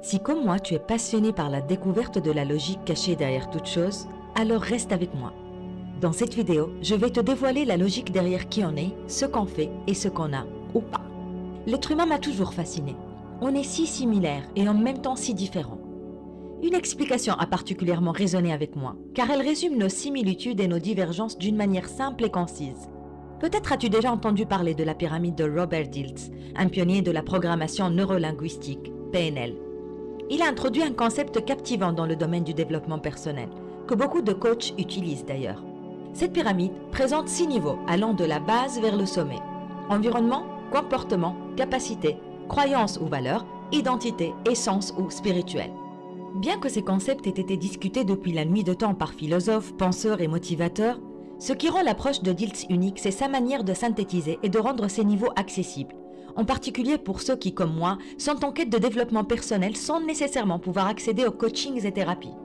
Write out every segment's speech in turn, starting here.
Si comme moi tu es passionné par la découverte de la logique cachée derrière toute chose, alors reste avec moi. Dans cette vidéo, je vais te dévoiler la logique derrière qui on est, ce qu'on fait et ce qu'on a, ou pas. L'être humain m'a toujours fasciné. On est si similaires et en même temps si différents. Une explication a particulièrement résonné avec moi, car elle résume nos similitudes et nos divergences d'une manière simple et concise. Peut-être as-tu déjà entendu parler de la pyramide de Robert Dilts, un pionnier de la programmation neurolinguistique, PNL. Il a introduit un concept captivant dans le domaine du développement personnel, que beaucoup de coachs utilisent d'ailleurs. Cette pyramide présente 6 niveaux allant de la base vers le sommet. Environnement, comportement, capacité, croyance ou valeur, identité, essence ou spirituel. Bien que ces concepts aient été discutés depuis la nuit de temps par philosophes, penseurs et motivateurs, ce qui rend l'approche de Dilts unique, c'est sa manière de synthétiser et de rendre ces niveaux accessibles, en particulier pour ceux qui, comme moi, sont en quête de développement personnel sans nécessairement pouvoir accéder aux coachings et thérapies.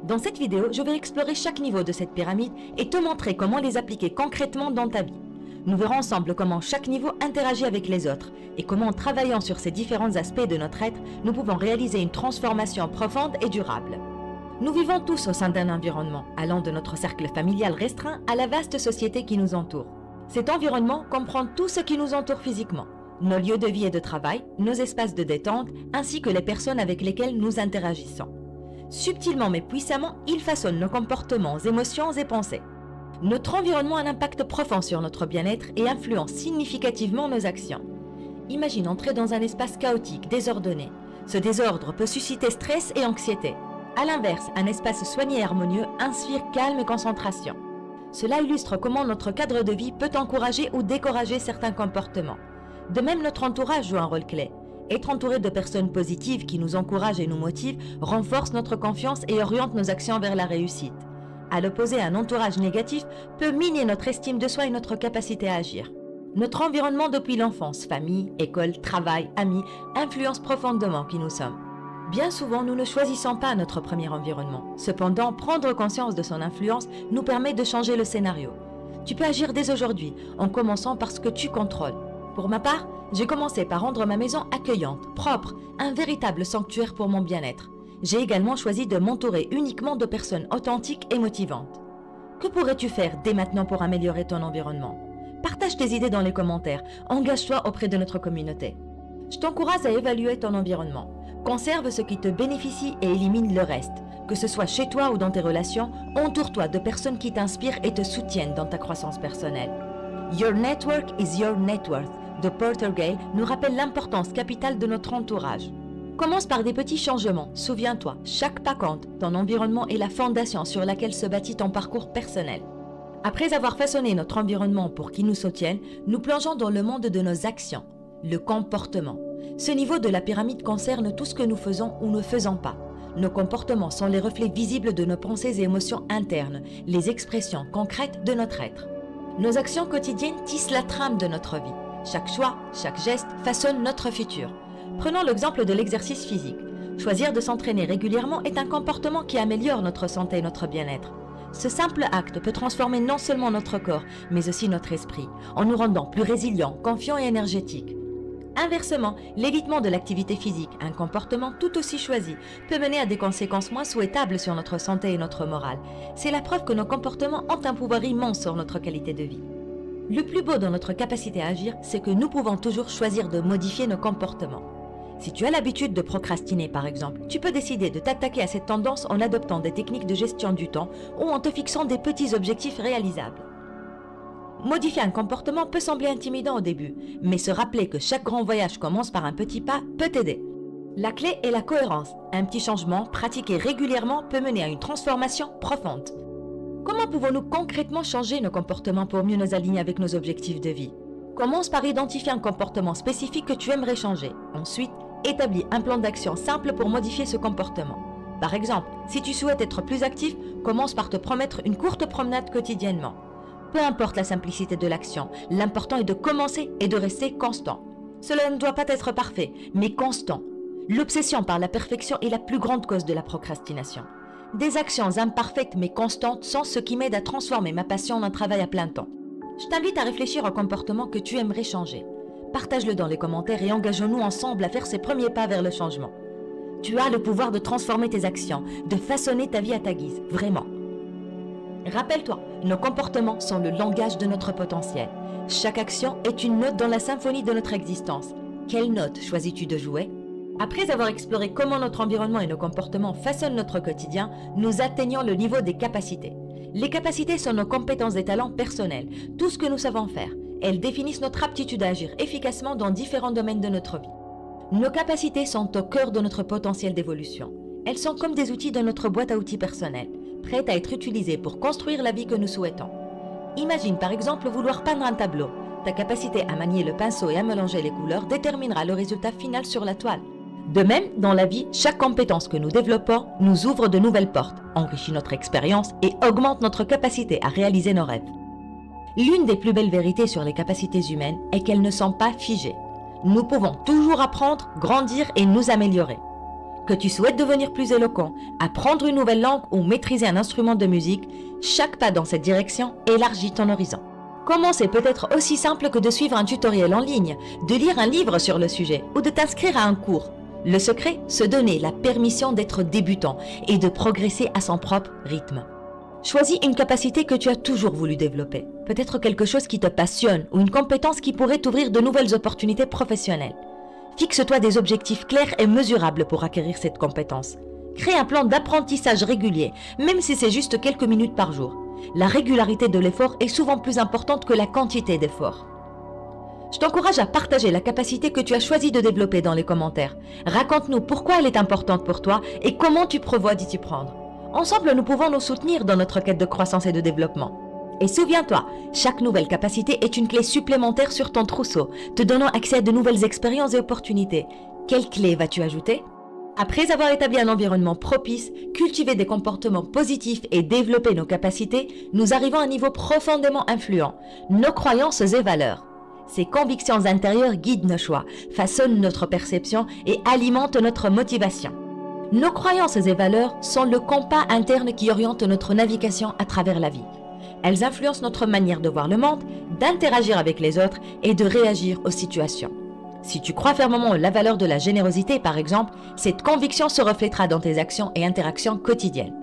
Dans cette vidéo, je vais explorer chaque niveau de cette pyramide et te montrer comment les appliquer concrètement dans ta vie. Nous verrons ensemble comment chaque niveau interagit avec les autres et comment en travaillant sur ces différents aspects de notre être, nous pouvons réaliser une transformation profonde et durable. Nous vivons tous au sein d'un environnement, allant de notre cercle familial restreint à la vaste société qui nous entoure. Cet environnement comprend tout ce qui nous entoure physiquement, nos lieux de vie et de travail, nos espaces de détente, ainsi que les personnes avec lesquelles nous interagissons. Subtilement mais puissamment, il façonne nos comportements, émotions et pensées. Notre environnement a un impact profond sur notre bien-être et influence significativement nos actions. Imagine entrer dans un espace chaotique, désordonné. Ce désordre peut susciter stress et anxiété. A l'inverse, un espace soigné et harmonieux inspire calme et concentration. Cela illustre comment notre cadre de vie peut encourager ou décourager certains comportements. De même, notre entourage joue un rôle clé. Être entouré de personnes positives qui nous encouragent et nous motivent renforce notre confiance et oriente nos actions vers la réussite. À l'opposé, un entourage négatif peut miner notre estime de soi et notre capacité à agir. Notre environnement depuis l'enfance, famille, école, travail, amis, influence profondément qui nous sommes. Bien souvent, nous ne choisissons pas notre premier environnement. Cependant, prendre conscience de son influence nous permet de changer le scénario. Tu peux agir dès aujourd'hui, en commençant par ce que tu contrôles. Pour ma part, j'ai commencé par rendre ma maison accueillante, propre, un véritable sanctuaire pour mon bien-être. J'ai également choisi de m'entourer uniquement de personnes authentiques et motivantes. Que pourrais-tu faire dès maintenant pour améliorer ton environnement? Partage tes idées dans les commentaires, engage-toi auprès de notre communauté. Je t'encourage à évaluer ton environnement. Conserve ce qui te bénéficie et élimine le reste. Que ce soit chez toi ou dans tes relations, entoure-toi de personnes qui t'inspirent et te soutiennent dans ta croissance personnelle. Your network is your net worth de Porter Gay nous rappelle l'importance capitale de notre entourage. Commence par des petits changements. Souviens-toi, chaque pas compte. Ton environnement est la fondation sur laquelle se bâtit ton parcours personnel. Après avoir façonné notre environnement pour qu'il nous soutienne, nous plongeons dans le monde de nos actions, le comportement. Ce niveau de la pyramide concerne tout ce que nous faisons ou ne faisons pas. Nos comportements sont les reflets visibles de nos pensées et émotions internes, les expressions concrètes de notre être. Nos actions quotidiennes tissent la trame de notre vie. Chaque choix, chaque geste façonne notre futur. Prenons l'exemple de l'exercice physique. Choisir de s'entraîner régulièrement est un comportement qui améliore notre santé et notre bien-être. Ce simple acte peut transformer non seulement notre corps, mais aussi notre esprit, en nous rendant plus résilients, confiants et énergétiques. Inversement, l'évitement de l'activité physique, un comportement tout aussi choisi, peut mener à des conséquences moins souhaitables sur notre santé et notre morale. C'est la preuve que nos comportements ont un pouvoir immense sur notre qualité de vie. Le plus beau dans notre capacité à agir, c'est que nous pouvons toujours choisir de modifier nos comportements. Si tu as l'habitude de procrastiner par exemple, tu peux décider de t'attaquer à cette tendance en adoptant des techniques de gestion du temps ou en te fixant des petits objectifs réalisables. Modifier un comportement peut sembler intimidant au début, mais se rappeler que chaque grand voyage commence par un petit pas peut t'aider. La clé est la cohérence. Un petit changement pratiqué régulièrement peut mener à une transformation profonde. Comment pouvons-nous concrètement changer nos comportements pour mieux nous aligner avec nos objectifs de vie? Commence par identifier un comportement spécifique que tu aimerais changer. Ensuite, établis un plan d'action simple pour modifier ce comportement. Par exemple, si tu souhaites être plus actif, commence par te promettre une courte promenade quotidiennement. Peu importe la simplicité de l'action, l'important est de commencer et de rester constant. Cela ne doit pas être parfait, mais constant. L'obsession par la perfection est la plus grande cause de la procrastination. Des actions imparfaites mais constantes sont ce qui m'aide à transformer ma passion en un travail à plein temps. Je t'invite à réfléchir au comportement que tu aimerais changer. Partage-le dans les commentaires et engageons-nous ensemble à faire ces premiers pas vers le changement. Tu as le pouvoir de transformer tes actions, de façonner ta vie à ta guise, vraiment. Rappelle-toi, nos comportements sont le langage de notre potentiel. Chaque action est une note dans la symphonie de notre existence. Quelle note choisis-tu de jouer? Après avoir exploré comment notre environnement et nos comportements façonnent notre quotidien, nous atteignons le niveau des capacités. Les capacités sont nos compétences et talents personnels, tout ce que nous savons faire. Elles définissent notre aptitude à agir efficacement dans différents domaines de notre vie. Nos capacités sont au cœur de notre potentiel d'évolution. Elles sont comme des outils de notre boîte à outils personnelle, prêtes à être utilisées pour construire la vie que nous souhaitons. Imagine par exemple vouloir peindre un tableau. Ta capacité à manier le pinceau et à mélanger les couleurs déterminera le résultat final sur la toile. De même, dans la vie, chaque compétence que nous développons nous ouvre de nouvelles portes, enrichit notre expérience et augmente notre capacité à réaliser nos rêves. L'une des plus belles vérités sur les capacités humaines est qu'elles ne sont pas figées. Nous pouvons toujours apprendre, grandir et nous améliorer. Que tu souhaites devenir plus éloquent, apprendre une nouvelle langue ou maîtriser un instrument de musique, chaque pas dans cette direction élargit ton horizon. Commencer peut être aussi simple que de suivre un tutoriel en ligne, de lire un livre sur le sujet ou de t'inscrire à un cours. Le secret, se donner la permission d'être débutant et de progresser à son propre rythme. Choisis une capacité que tu as toujours voulu développer. Peut-être quelque chose qui te passionne ou une compétence qui pourrait t'ouvrir de nouvelles opportunités professionnelles. Fixe-toi des objectifs clairs et mesurables pour acquérir cette compétence. Crée un plan d'apprentissage régulier, même si c'est juste quelques minutes par jour. La régularité de l'effort est souvent plus importante que la quantité d'efforts. Je t'encourage à partager la capacité que tu as choisi de développer dans les commentaires. Raconte-nous pourquoi elle est importante pour toi et comment tu prévois d'y t'y prendre. Ensemble, nous pouvons nous soutenir dans notre quête de croissance et de développement. Et souviens-toi, chaque nouvelle capacité est une clé supplémentaire sur ton trousseau, te donnant accès à de nouvelles expériences et opportunités. Quelle clé vas-tu ajouter? Après avoir établi un environnement propice, cultivé des comportements positifs et développé nos capacités, nous arrivons à un niveau profondément influent, nos croyances et valeurs. Ces convictions intérieures guident nos choix, façonnent notre perception et alimentent notre motivation. Nos croyances et valeurs sont le compas interne qui oriente notre navigation à travers la vie. Elles influencent notre manière de voir le monde, d'interagir avec les autres et de réagir aux situations. Si tu crois fermement la valeur de la générosité, par exemple, cette conviction se reflètera dans tes actions et interactions quotidiennes.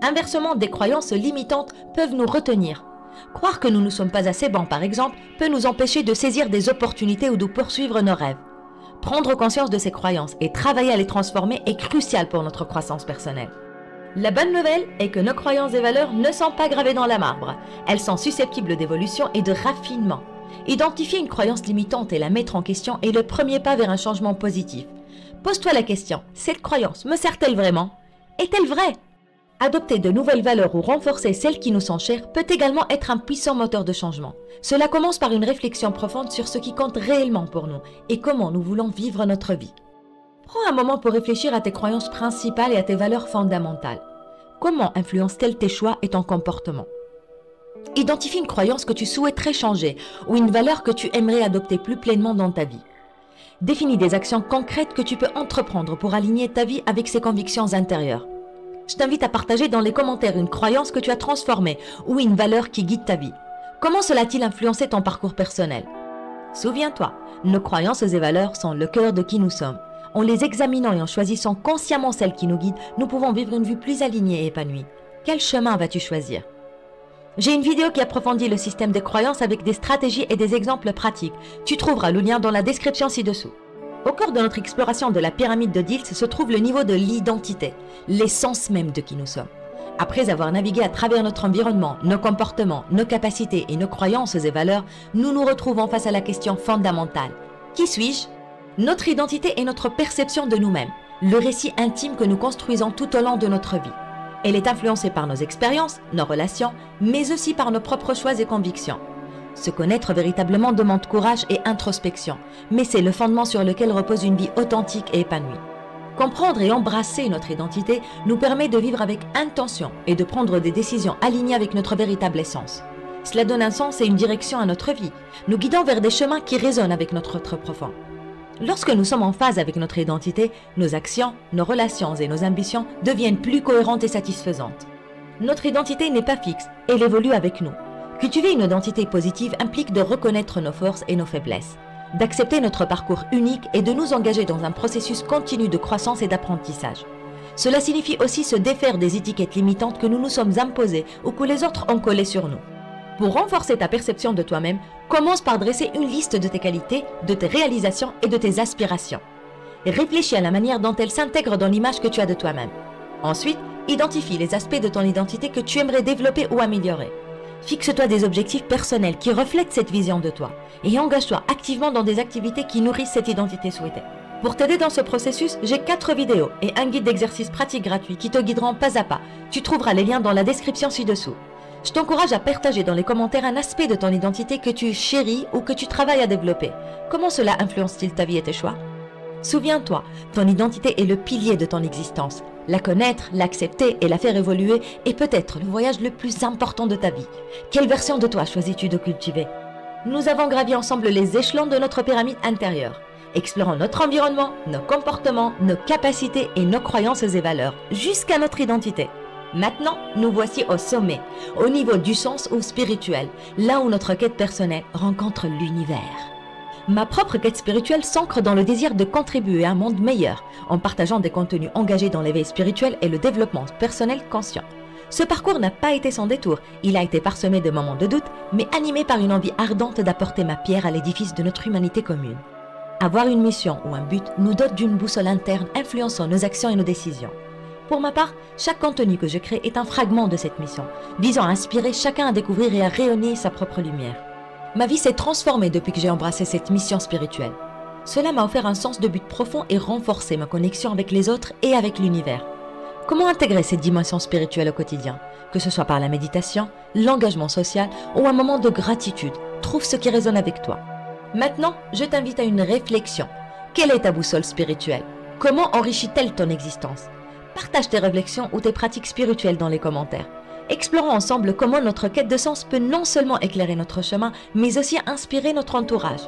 Inversement, des croyances limitantes peuvent nous retenir. Croire que nous ne sommes pas assez bons, par exemple, peut nous empêcher de saisir des opportunités ou de poursuivre nos rêves. Prendre conscience de ces croyances et travailler à les transformer est crucial pour notre croissance personnelle. La bonne nouvelle est que nos croyances et valeurs ne sont pas gravées dans le marbre. Elles sont susceptibles d'évolution et de raffinement. Identifier une croyance limitante et la mettre en question est le premier pas vers un changement positif. Pose-toi la question, cette croyance me sert-elle vraiment? Est-elle vraie? Adopter de nouvelles valeurs ou renforcer celles qui nous sont chères peut également être un puissant moteur de changement. Cela commence par une réflexion profonde sur ce qui compte réellement pour nous et comment nous voulons vivre notre vie. Prends un moment pour réfléchir à tes croyances principales et à tes valeurs fondamentales. Comment influencent-elles tes choix et ton comportement? Identifie une croyance que tu souhaiterais changer ou une valeur que tu aimerais adopter plus pleinement dans ta vie. Définis des actions concrètes que tu peux entreprendre pour aligner ta vie avec ces convictions intérieures. Je t'invite à partager dans les commentaires une croyance que tu as transformée ou une valeur qui guide ta vie. Comment cela a-t-il influencé ton parcours personnel? Souviens-toi, nos croyances et valeurs sont le cœur de qui nous sommes. En les examinant et en choisissant consciemment celles qui nous guident, nous pouvons vivre une vie plus alignée et épanouie. Quel chemin vas-tu choisir? J'ai une vidéo qui approfondit le système des croyances avec des stratégies et des exemples pratiques. Tu trouveras le lien dans la description ci-dessous. Au cœur de notre exploration de la pyramide de Diels se trouve le niveau de l'identité, l'essence même de qui nous sommes. Après avoir navigué à travers notre environnement, nos comportements, nos capacités et nos croyances et valeurs, nous nous retrouvons face à la question fondamentale. Qui suis-je? Notre identité est notre perception de nous-mêmes, le récit intime que nous construisons tout au long de notre vie. Elle est influencée par nos expériences, nos relations, mais aussi par nos propres choix et convictions. Se connaître véritablement demande courage et introspection, mais c'est le fondement sur lequel repose une vie authentique et épanouie. Comprendre et embrasser notre identité nous permet de vivre avec intention et de prendre des décisions alignées avec notre véritable essence. Cela donne un sens et une direction à notre vie, nous guidant vers des chemins qui résonnent avec notre être profond. Lorsque nous sommes en phase avec notre identité, nos actions, nos relations et nos ambitions deviennent plus cohérentes et satisfaisantes. Notre identité n'est pas fixe, elle évolue avec nous. Cultiver une identité positive implique de reconnaître nos forces et nos faiblesses. d'accepter notre parcours unique et de nous engager dans un processus continu de croissance et d'apprentissage. Cela signifie aussi se défaire des étiquettes limitantes que nous nous sommes imposées ou que les autres ont collées sur nous. Pour renforcer ta perception de toi-même, commence par dresser une liste de tes qualités, de tes réalisations et de tes aspirations. Réfléchis à la manière dont elles s'intègrent dans l'image que tu as de toi-même. Ensuite, identifie les aspects de ton identité que tu aimerais développer ou améliorer. Fixe-toi des objectifs personnels qui reflètent cette vision de toi et engage-toi activement dans des activités qui nourrissent cette identité souhaitée. Pour t'aider dans ce processus, j'ai 4 vidéos et un guide d'exercices pratiques gratuit qui te guideront pas à pas. Tu trouveras les liens dans la description ci-dessous. Je t'encourage à partager dans les commentaires un aspect de ton identité que tu chéris ou que tu travailles à développer. Comment cela influence-t-il ta vie et tes choix? Souviens-toi, ton identité est le pilier de ton existence. La connaître, l'accepter et la faire évoluer est peut-être le voyage le plus important de ta vie. Quelle version de toi choisis-tu de cultiver? Nous avons gravi ensemble les échelons de notre pyramide intérieure. Explorons notre environnement, nos comportements, nos capacités et nos croyances et valeurs, jusqu'à notre identité. Maintenant, nous voici au sommet, au niveau du sens ou spirituel, là où notre quête personnelle rencontre l'univers. Ma propre quête spirituelle s'ancre dans le désir de contribuer à un monde meilleur, en partageant des contenus engagés dans l'éveil spirituel et le développement personnel conscient. Ce parcours n'a pas été sans détour, il a été parsemé de moments de doute, mais animé par une envie ardente d'apporter ma pierre à l'édifice de notre humanité commune. Avoir une mission ou un but nous dote d'une boussole interne influençant nos actions et nos décisions. Pour ma part, chaque contenu que je crée est un fragment de cette mission, visant à inspirer chacun à découvrir et à rayonner sa propre lumière. Ma vie s'est transformée depuis que j'ai embrassé cette mission spirituelle. Cela m'a offert un sens de but profond et renforcé ma connexion avec les autres et avec l'univers. Comment intégrer cette dimension spirituelle au quotidien? Que ce soit par la méditation, l'engagement social ou un moment de gratitude, trouve ce qui résonne avec toi. Maintenant, je t'invite à une réflexion. Quelle est ta boussole spirituelle? Comment enrichit-elle ton existence? Partage tes réflexions ou tes pratiques spirituelles dans les commentaires. Explorons ensemble comment notre quête de sens peut non seulement éclairer notre chemin, mais aussi inspirer notre entourage.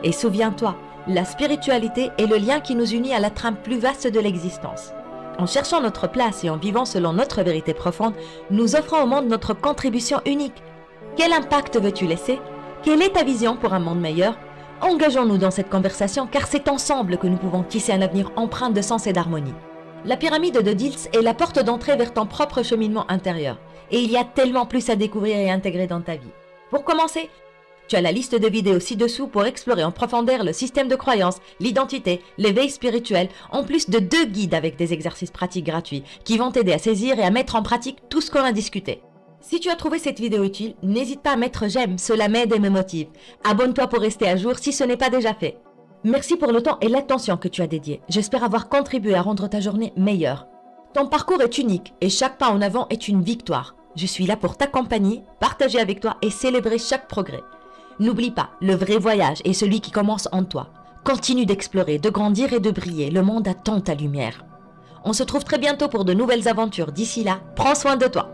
Et souviens-toi, la spiritualité est le lien qui nous unit à la trame plus vaste de l'existence. En cherchant notre place et en vivant selon notre vérité profonde, nous offrons au monde notre contribution unique. Quel impact veux-tu laisser? Quelle est ta vision pour un monde meilleur? Engageons-nous dans cette conversation car c'est ensemble que nous pouvons tisser un avenir empreint de sens et d'harmonie. La pyramide de Diels est la porte d'entrée vers ton propre cheminement intérieur. Et il y a tellement plus à découvrir et intégrer dans ta vie. Pour commencer, tu as la liste de vidéos ci-dessous pour explorer en profondeur le système de croyances, l'identité, l'éveil spirituel, en plus de 2 guides avec des exercices pratiques gratuits qui vont t'aider à saisir et à mettre en pratique tout ce qu'on a discuté. Si tu as trouvé cette vidéo utile, n'hésite pas à mettre j'aime, cela m'aide et me motive. Abonne-toi pour rester à jour si ce n'est pas déjà fait. Merci pour le temps et l'attention que tu as dédié. J'espère avoir contribué à rendre ta journée meilleure. Ton parcours est unique et chaque pas en avant est une victoire. Je suis là pour t'accompagner, partager avec toi et célébrer chaque progrès. N'oublie pas, le vrai voyage est celui qui commence en toi. Continue d'explorer, de grandir et de briller. Le monde attend ta lumière. On se trouve très bientôt pour de nouvelles aventures. D'ici là, prends soin de toi.